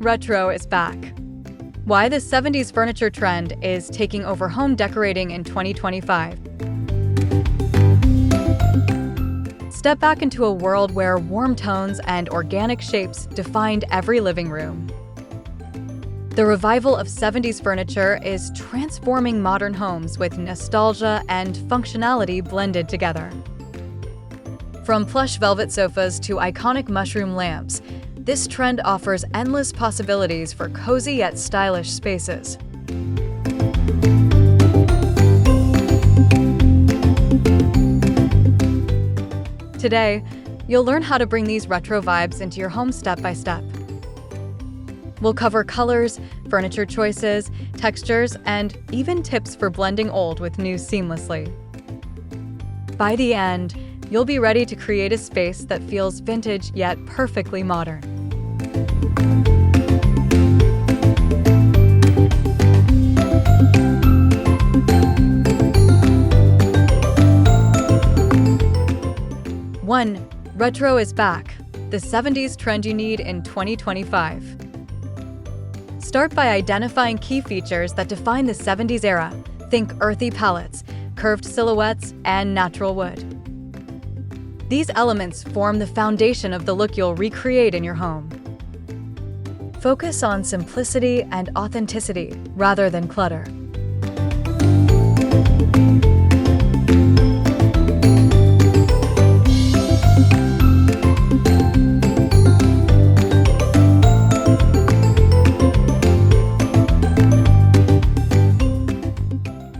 Retro is back. Why the 70s furniture trend is taking over home decorating in 2025. Step back into a world where warm tones and organic shapes defined every living room. The revival of 70s furniture is transforming modern homes with nostalgia and functionality blended together. From plush velvet sofas to iconic mushroom lamps, this trend offers endless possibilities for cozy yet stylish spaces. Today, you'll learn how to bring these retro vibes into your home step by step. We'll cover colors, furniture choices, textures, and even tips for blending old with new seamlessly. By the end, you'll be ready to create a space that feels vintage yet perfectly modern. One, retro is back. The 70s trend you need in 2025. Start by identifying key features that define the 70s era. Think earthy palettes, curved silhouettes, and natural wood. These elements form the foundation of the look you'll recreate in your home. Focus on simplicity and authenticity rather than clutter.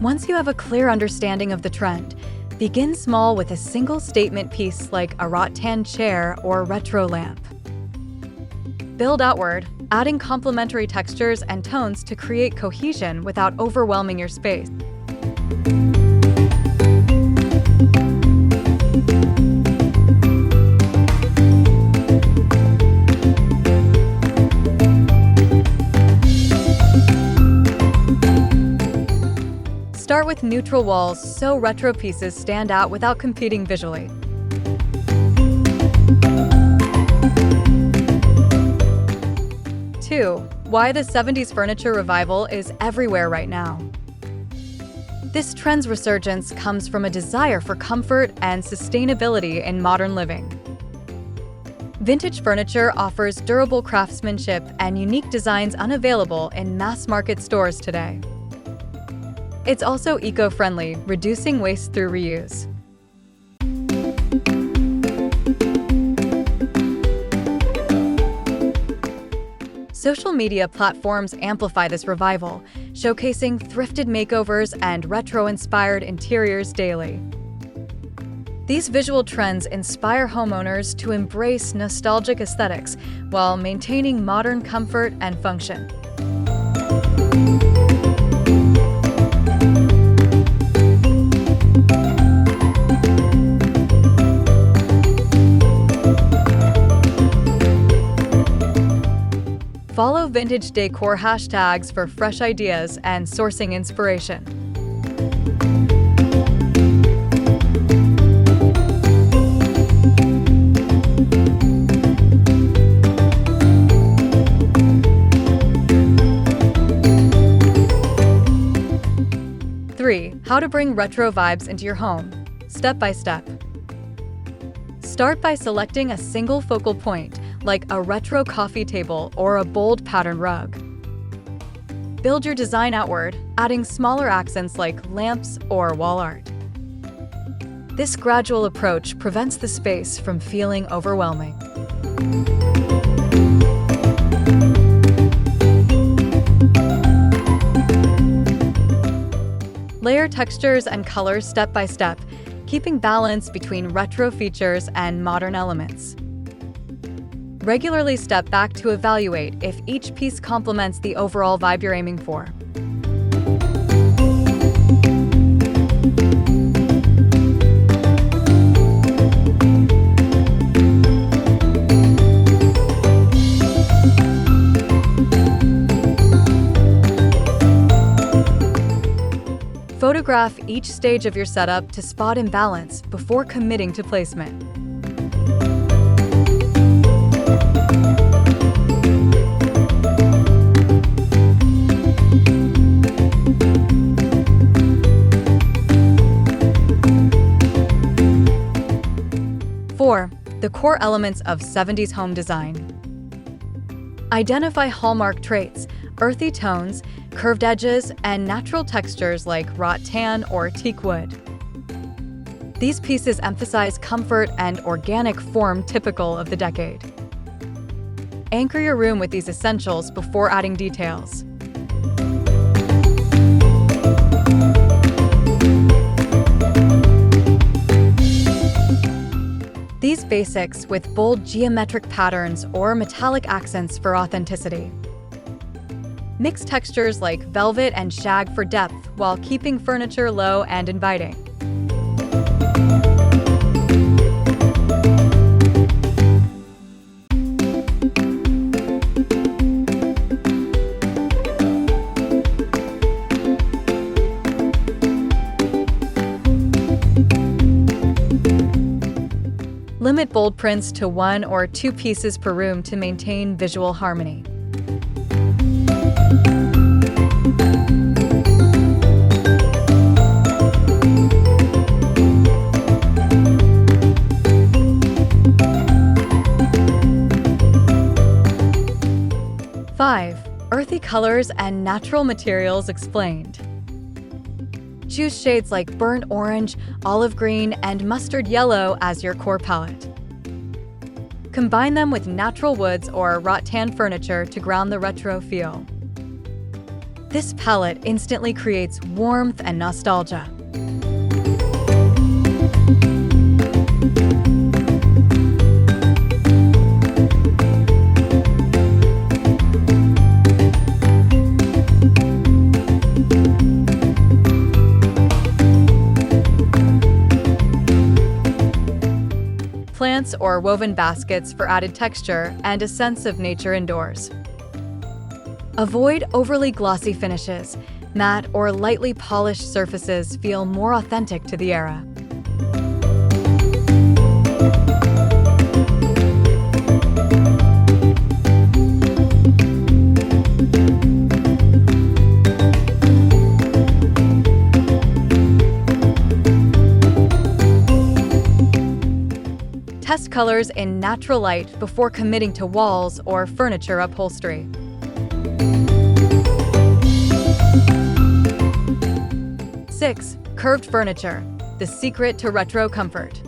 Once you have a clear understanding of the trend, begin small with a single statement piece like a Rattan chair or retro lamp. Build outward, adding complementary textures and tones to create cohesion without overwhelming your space. Start with neutral walls so retro pieces stand out without competing visually. Two, why the 70s furniture revival is everywhere right now. This trend's resurgence comes from a desire for comfort and sustainability in modern living. Vintage furniture offers durable craftsmanship and unique designs unavailable in mass-market stores today. It's also eco-friendly, reducing waste through reuse. Social media platforms amplify this revival, showcasing thrifted makeovers and retro-inspired interiors daily. These visual trends inspire homeowners to embrace nostalgic aesthetics while maintaining modern comfort and function. Follow vintage decor hashtags for fresh ideas and sourcing inspiration. Three, how to bring retro vibes into your home, step by step. Start by selecting a single focal point, like a retro coffee table or a bold pattern rug. Build your design outward, adding smaller accents like lamps or wall art. This gradual approach prevents the space from feeling overwhelming. Layer textures and colors step by step, keeping balance between retro features and modern elements. Regularly step back to evaluate if each piece complements the overall vibe you're aiming for. Photograph each stage of your setup to spot imbalance before committing to placement. 4. The core elements of 70s home design. Identify hallmark traits, earthy tones, curved edges, and natural textures like rattan or teak wood. These pieces emphasize comfort and organic form typical of the decade. Anchor your room with these essentials before adding details. These basics with bold geometric patterns or metallic accents for authenticity. Mix textures like velvet and shag for depth while keeping furniture low and inviting. Limit bold prints to 1 or 2 pieces per room to maintain visual harmony. Five, earthy colors and natural materials explained. Choose shades like burnt orange, olive green, and mustard yellow as your core palette. Combine them with natural woods or rattan furniture to ground the retro feel. This palette instantly creates warmth and nostalgia. Plants or woven baskets for added texture and a sense of nature indoors. Avoid overly glossy finishes. Matte or lightly polished surfaces feel more authentic to the era. Test colors in natural light before committing to walls or furniture upholstery. Six, curved furniture, the secret to retro comfort.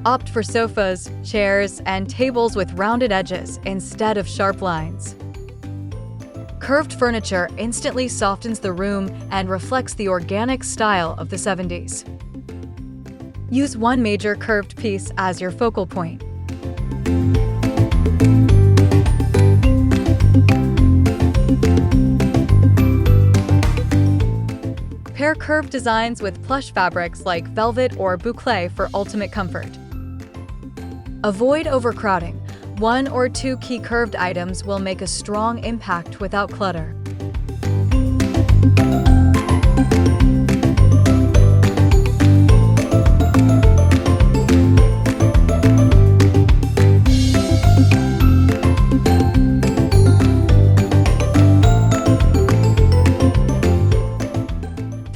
Opt for sofas, chairs, and tables with rounded edges instead of sharp lines. Curved furniture instantly softens the room and reflects the organic style of the 70s. Use one major curved piece as your focal point. Pair curved designs with plush fabrics like velvet or boucle for ultimate comfort. Avoid overcrowding. 1 or 2 key curved items will make a strong impact without clutter.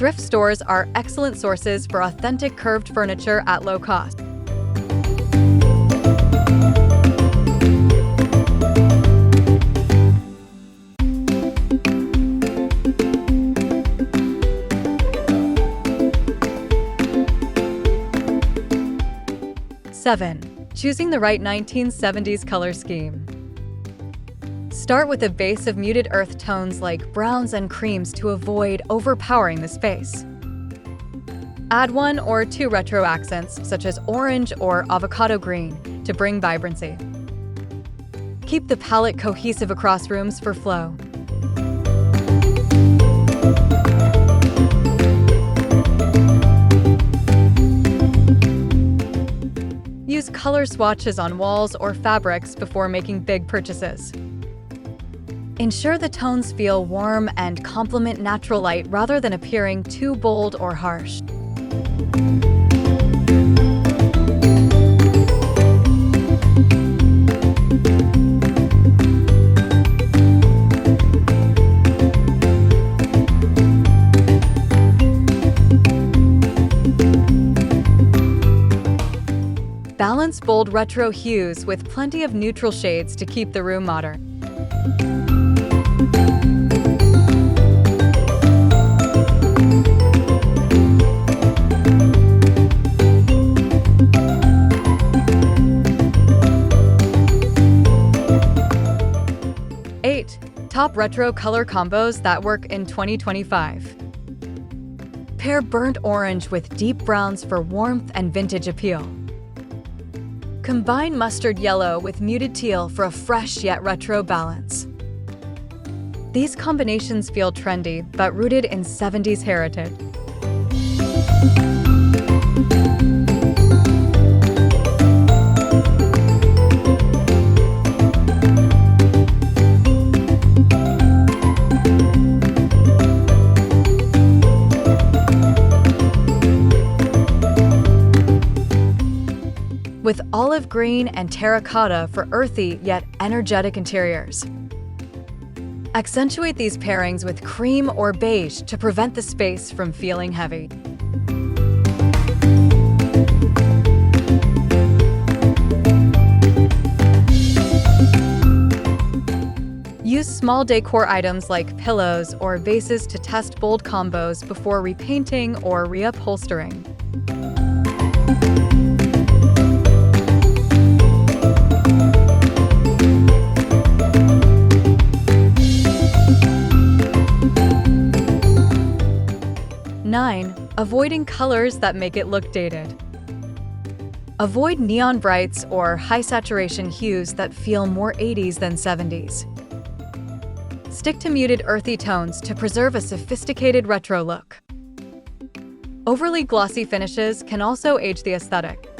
Thrift stores are excellent sources for authentic curved furniture at low cost. Seven, choosing the right 1970s color scheme. Start with a base of muted earth tones like browns and creams to avoid overpowering the space. Add 1 or 2 retro accents such as orange or avocado green to bring vibrancy. Keep the palette cohesive across rooms for flow. Use color swatches on walls or fabrics before making big purchases. Ensure the tones feel warm and complement natural light rather than appearing too bold or harsh. Balance bold retro hues with plenty of neutral shades to keep the room modern. Top retro color combos that work in 2025. Pair burnt orange with deep browns for warmth and vintage appeal. Combine mustard yellow with muted teal for a fresh yet retro balance. These combinations feel trendy, but rooted in 70s heritage. With olive green and terracotta for earthy yet energetic interiors. Accentuate these pairings with cream or beige to prevent the space from feeling heavy. Use small decor items like pillows or vases to test bold combos before repainting or reupholstering. Avoiding colors that make it look dated. Avoid neon brights or high saturation hues that feel more 80s than 70s. Stick to muted earthy tones to preserve a sophisticated retro look. Overly glossy finishes can also age the aesthetic.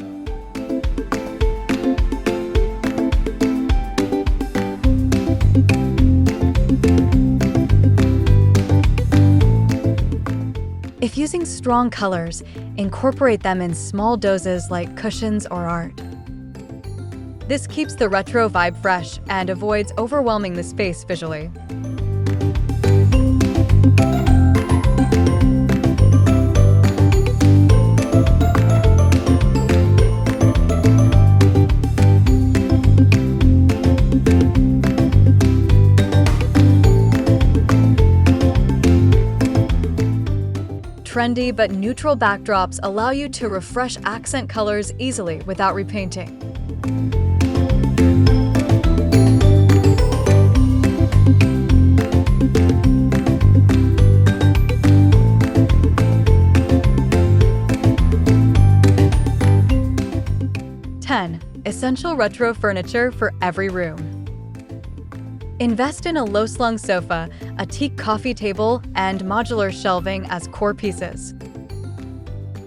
If using strong colors, incorporate them in small doses like cushions or art. This keeps the retro vibe fresh and avoids overwhelming the space visually. Trendy but neutral backdrops allow you to refresh accent colors easily without repainting. Essential retro furniture for every room. Invest in a low-slung sofa, a teak coffee table, and modular shelving as core pieces.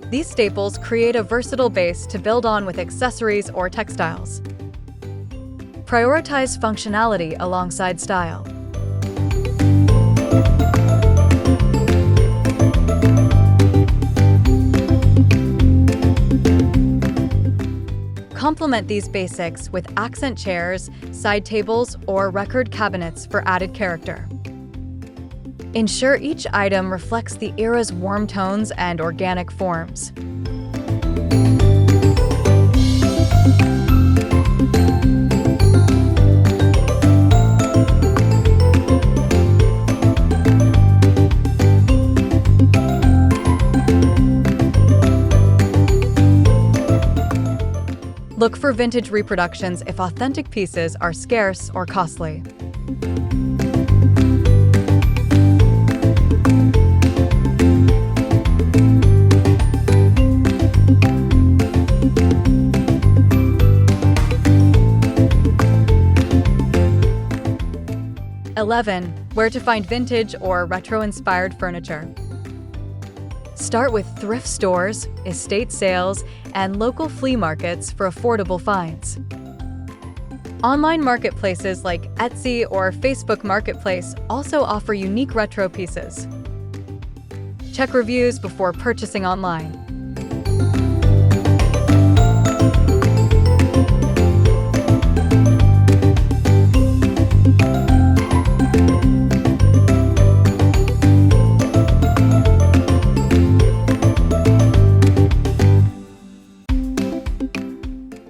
These staples create a versatile base to build on with accessories or textiles. Prioritize functionality alongside style. Complement these basics with accent chairs, side tables, or record cabinets for added character. Ensure each item reflects the era's warm tones and organic forms. Look for vintage reproductions if authentic pieces are scarce or costly. Where to find vintage or retro-inspired furniture. Start with thrift stores, estate sales, and local flea markets for affordable finds. Online marketplaces like Etsy or Facebook Marketplace also offer unique retro pieces. Check reviews before purchasing online.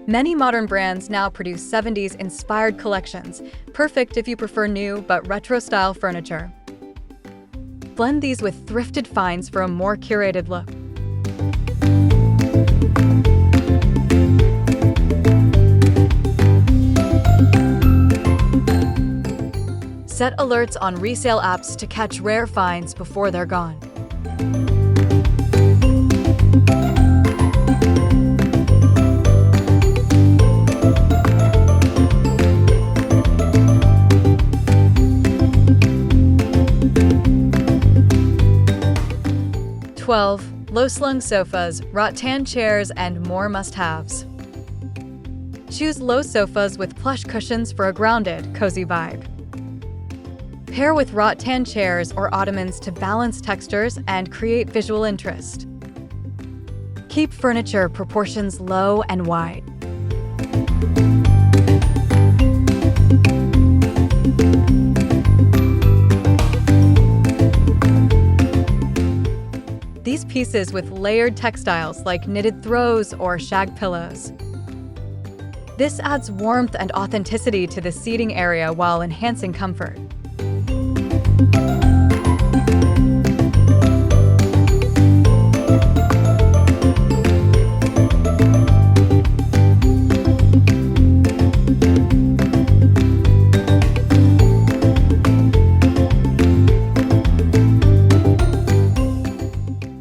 Many modern brands now produce 70s-inspired collections, perfect if you prefer new but retro-style furniture. Blend these with thrifted finds for a more curated look. Set alerts on resale apps to catch rare finds before they're gone. Low-slung sofas, rattan chairs, and more must-haves. Choose low sofas with plush cushions for a grounded, cozy vibe. Pair with rattan chairs or ottomans to balance textures and create visual interest. Keep furniture proportions low and wide. These pieces with layered textiles like knitted throws or shag pillows. This adds warmth and authenticity to the seating area while enhancing comfort.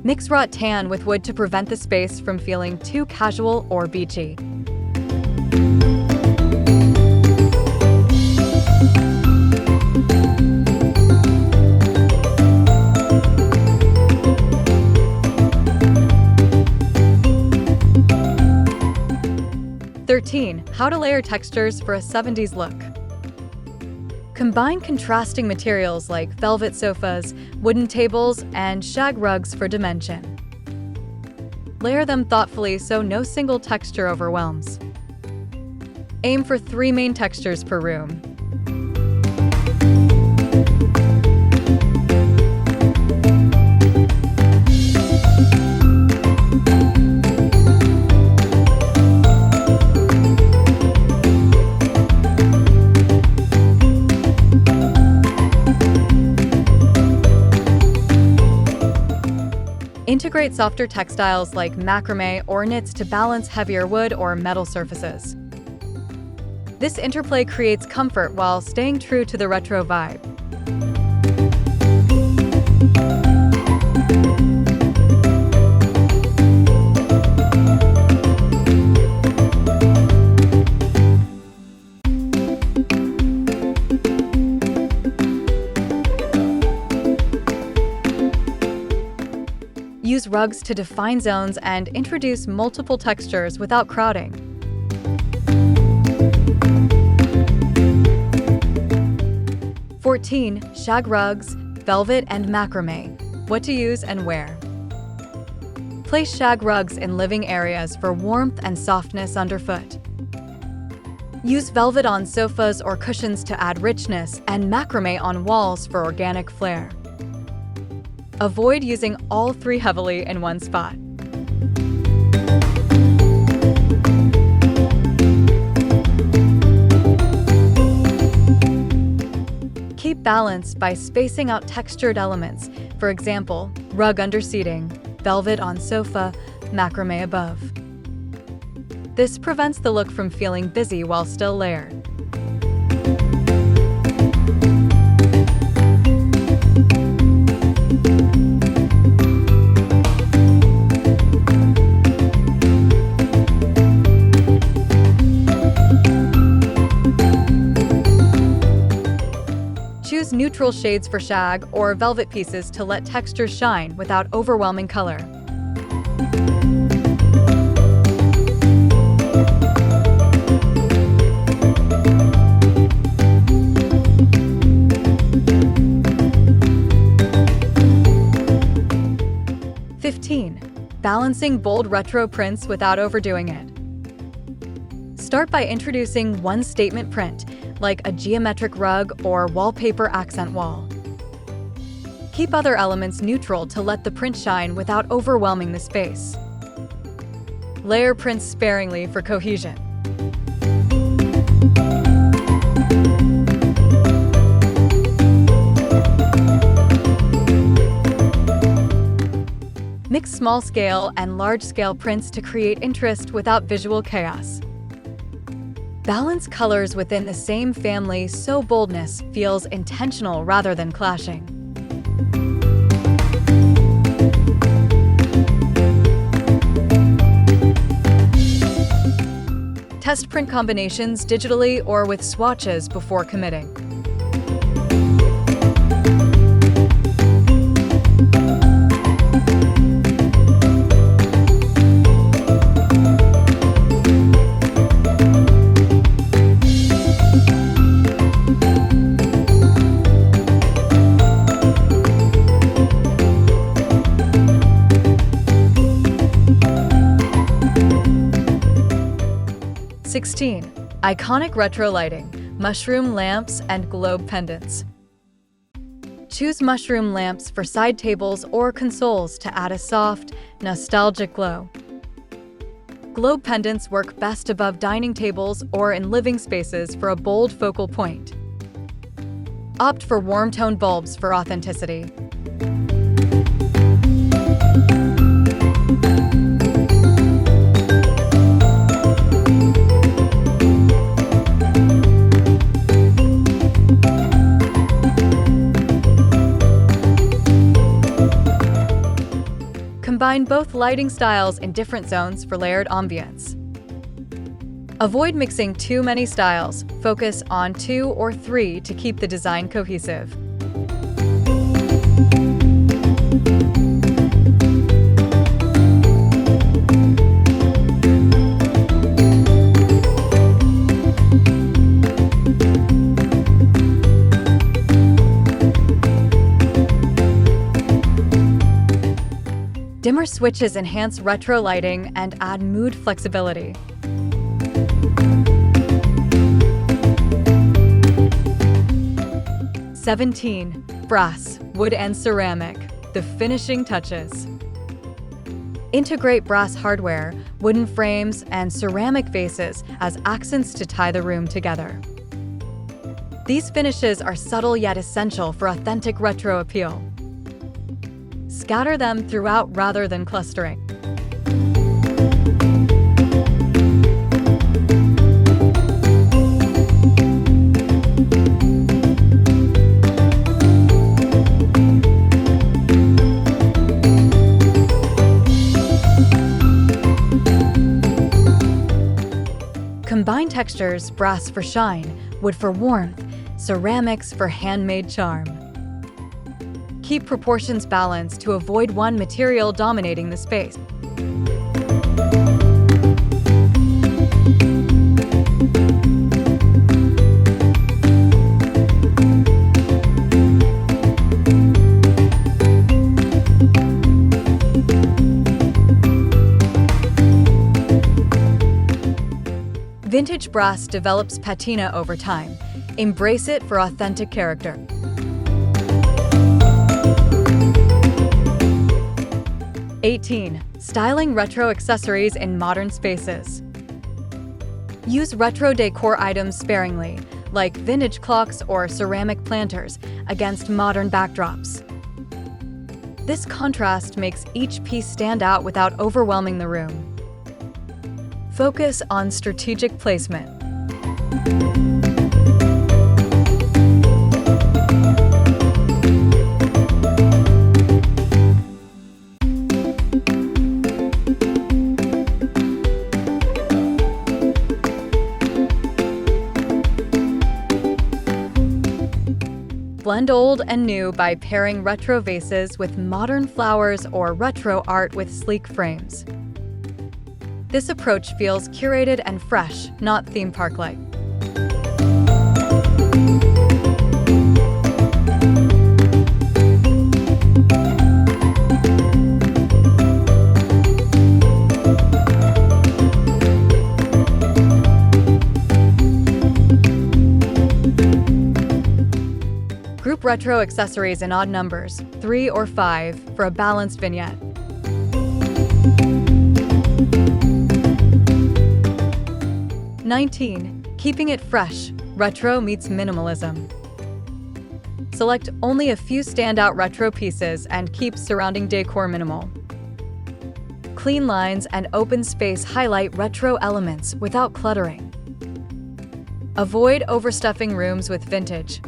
Mix rattan with wood to prevent the space from feeling too casual or beachy. How to layer textures for a 70s look. Combine contrasting materials like velvet sofas, wooden tables, and shag rugs for dimension. Layer them thoughtfully so no single texture overwhelms. Aim for 3 main textures per room. Integrate softer textiles like macramé or knits to balance heavier wood or metal surfaces. This interplay creates comfort while staying true to the retro vibe. Use rugs to define zones and introduce multiple textures without crowding. Shag rugs, velvet, and macramé. What to use and where. Place shag rugs in living areas for warmth and softness underfoot. Use velvet on sofas or cushions to add richness, and macramé on walls for organic flair. Avoid using all 3 heavily in one spot. Keep balance by spacing out textured elements, for example, rug under seating, velvet on sofa, macramé above. This prevents the look from feeling busy while still layered. Choose neutral shades for shag or velvet pieces to let textures shine without overwhelming color. Balancing bold retro prints without overdoing it. Start by introducing one statement print, like a geometric rug or wallpaper accent wall. Keep other elements neutral to let the print shine without overwhelming the space. Layer prints sparingly for cohesion. Mix small-scale and large-scale prints to create interest without visual chaos. Balance colors within the same family so boldness feels intentional rather than clashing. Test print combinations digitally or with swatches before committing. Iconic retro lighting, mushroom lamps, and globe pendants. Choose mushroom lamps for side tables or consoles to add a soft, nostalgic glow. Globe pendants work best above dining tables or in living spaces for a bold focal point. Opt for warm-toned bulbs for authenticity. Combine both lighting styles in different zones for layered ambience. Avoid mixing too many styles. Focus on 2 or 3 to keep the design cohesive. Dimmer switches enhance retro lighting and add mood flexibility. Brass, wood and ceramic, the finishing touches. Integrate brass hardware, wooden frames, and ceramic vases as accents to tie the room together. These finishes are subtle yet essential for authentic retro appeal. Scatter them throughout rather than clustering. Combine textures, brass for shine, wood for warmth, ceramics for handmade charm. Keep proportions balanced to avoid one material dominating the space. Vintage brass develops patina over time. Embrace it for authentic character. Styling retro accessories in modern spaces. Use retro decor items sparingly, like vintage clocks or ceramic planters, against modern backdrops. This contrast makes each piece stand out without overwhelming the room. Focus on strategic placement. Blend old and new by pairing retro vases with modern flowers or retro art with sleek frames. This approach feels curated and fresh, not theme park-like. Group retro accessories in odd numbers, 3 or 5, for a balanced vignette. 19. Keeping it fresh. Retro meets minimalism. Select only a few standout retro pieces and keep surrounding decor minimal. Clean lines and open space highlight retro elements without cluttering. Avoid overstuffing rooms with vintage.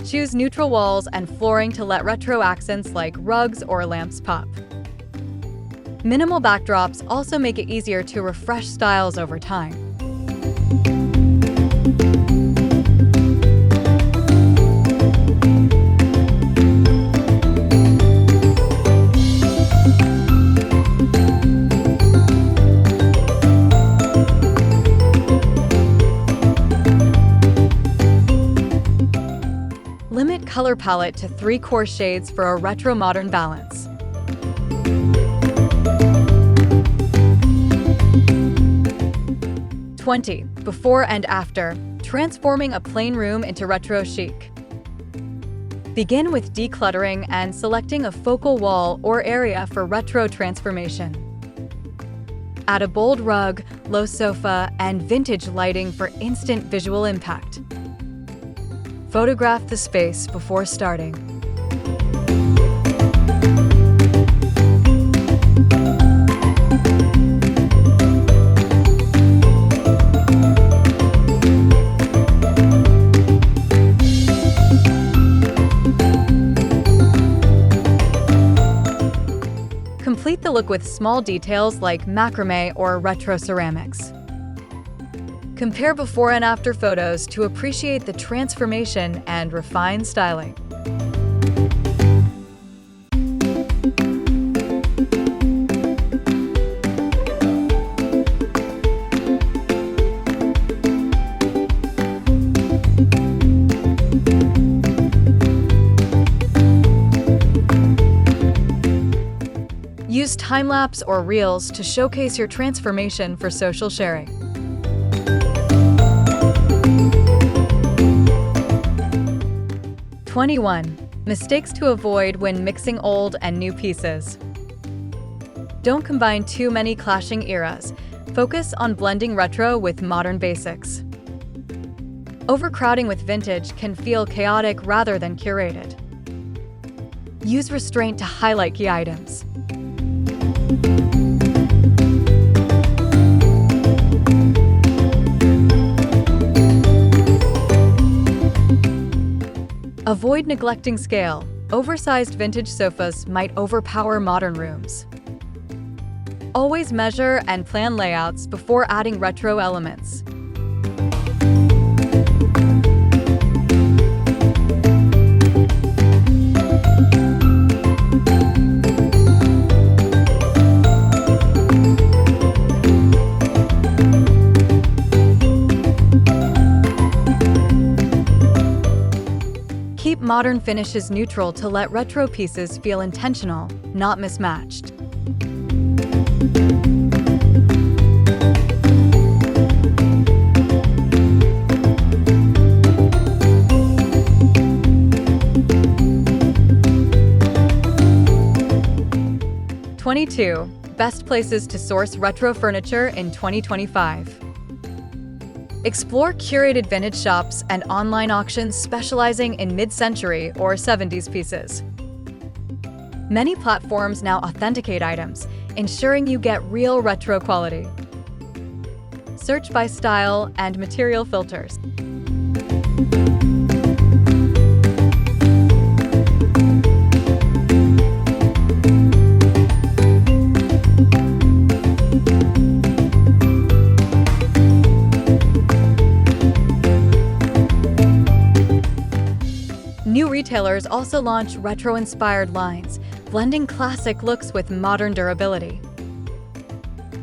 Choose neutral walls and flooring to let retro accents like rugs or lamps pop. Minimal backdrops also make it easier to refresh styles over time. Limit color palette to 3 core shades for a retro-modern balance. Before and after, transforming a plain room into retro chic. Begin with decluttering and selecting a focal wall or area for retro transformation. Add a bold rug, low sofa, and vintage lighting for instant visual impact. Photograph the space before starting. Complete the look with small details like macrame or retro ceramics. Compare before and after photos to appreciate the transformation and refine styling. Use time-lapse or reels to showcase your transformation for social sharing. Mistakes to avoid when mixing old and new pieces. Don't combine too many clashing eras. Focus on blending retro with modern basics. Overcrowding with vintage can feel chaotic rather than curated. Use restraint to highlight key items. Avoid neglecting scale. Oversized vintage sofas might overpower modern rooms. Always measure and plan layouts before adding retro elements. Keep modern finishes neutral to let retro pieces feel intentional, not mismatched. Best places to source retro furniture in 2025. Explore curated vintage shops and online auctions specializing in mid-century or 70s pieces. Many platforms now authenticate items, ensuring you get real retro quality. Search by style and material filters. New retailers also launch retro-inspired lines, blending classic looks with modern durability.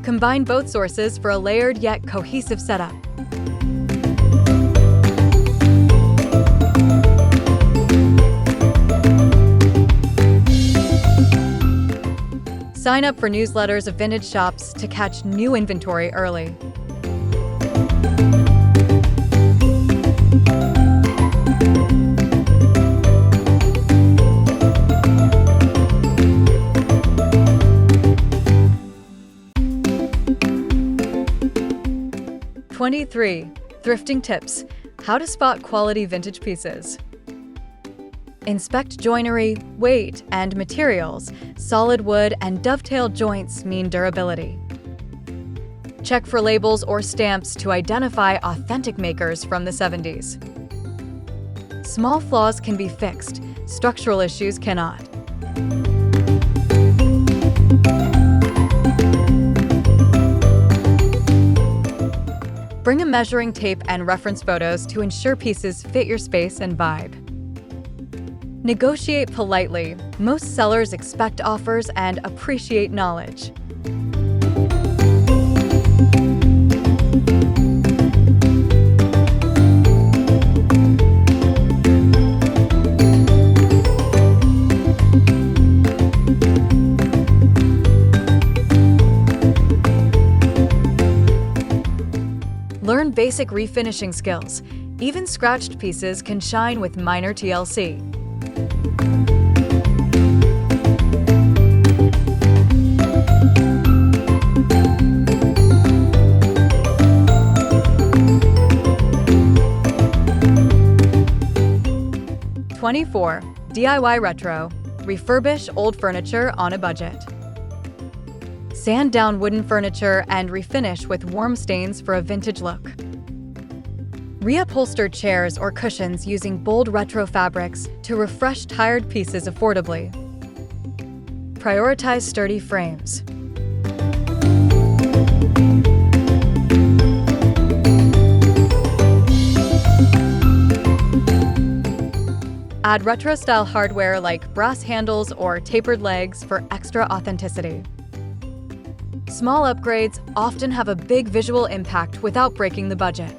Combine both sources for a layered yet cohesive setup. Sign up for newsletters of vintage shops to catch new inventory early. #23. Thrifting tips: how to spot quality vintage pieces. Inspect joinery, weight, and materials. Solid wood and dovetailed joints mean durability. Check for labels or stamps to identify authentic makers from the 70s. Small flaws can be fixed, structural issues cannot. Bring a measuring tape and reference photos to ensure pieces fit your space and vibe. Negotiate politely. Most sellers expect offers and appreciate knowledge. Learn basic refinishing skills. Even scratched pieces can shine with minor TLC. #24. DIY retro. Refurbish old furniture on a budget. Sand down wooden furniture and refinish with warm stains for a vintage look. Reupholster chairs or cushions using bold retro fabrics to refresh tired pieces affordably. Prioritize sturdy frames. Add retro-style hardware like brass handles or tapered legs for extra authenticity. Small upgrades often have a big visual impact without breaking the budget.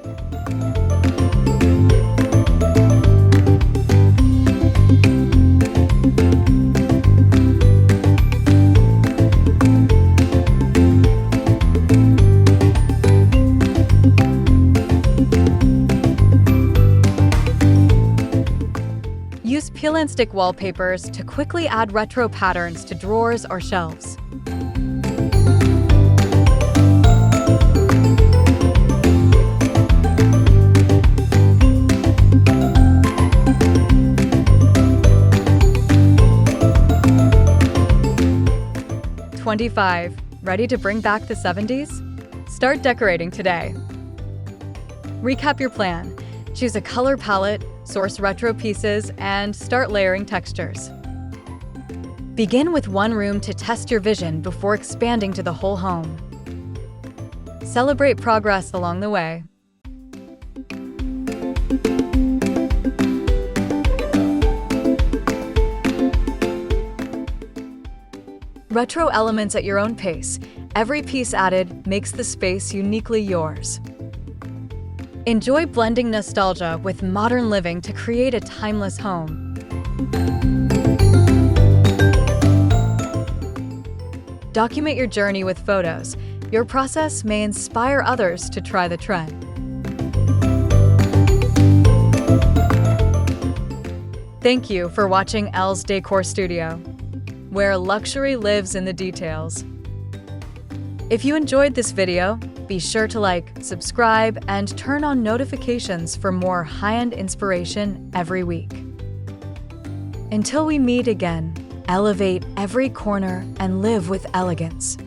Use peel and stick wallpapers to quickly add retro patterns to drawers or shelves. #25. Ready to bring back the 70s? Start decorating today. Recap your plan. Choose a color palette, source retro pieces, and start layering textures. Begin with one room to test your vision before expanding to the whole home. Celebrate progress along the way. Retro elements at your own pace. Every piece added makes the space uniquely yours. Enjoy blending nostalgia with modern living to create a timeless home. Document your journey with photos. Your process may inspire others to try the trend. Thank you for watching Elle's Decor Studio, where luxury lives in the details. If you enjoyed this video, be sure to like, subscribe, and turn on notifications for more high-end inspiration every week. Until we meet again, elevate every corner and live with elegance.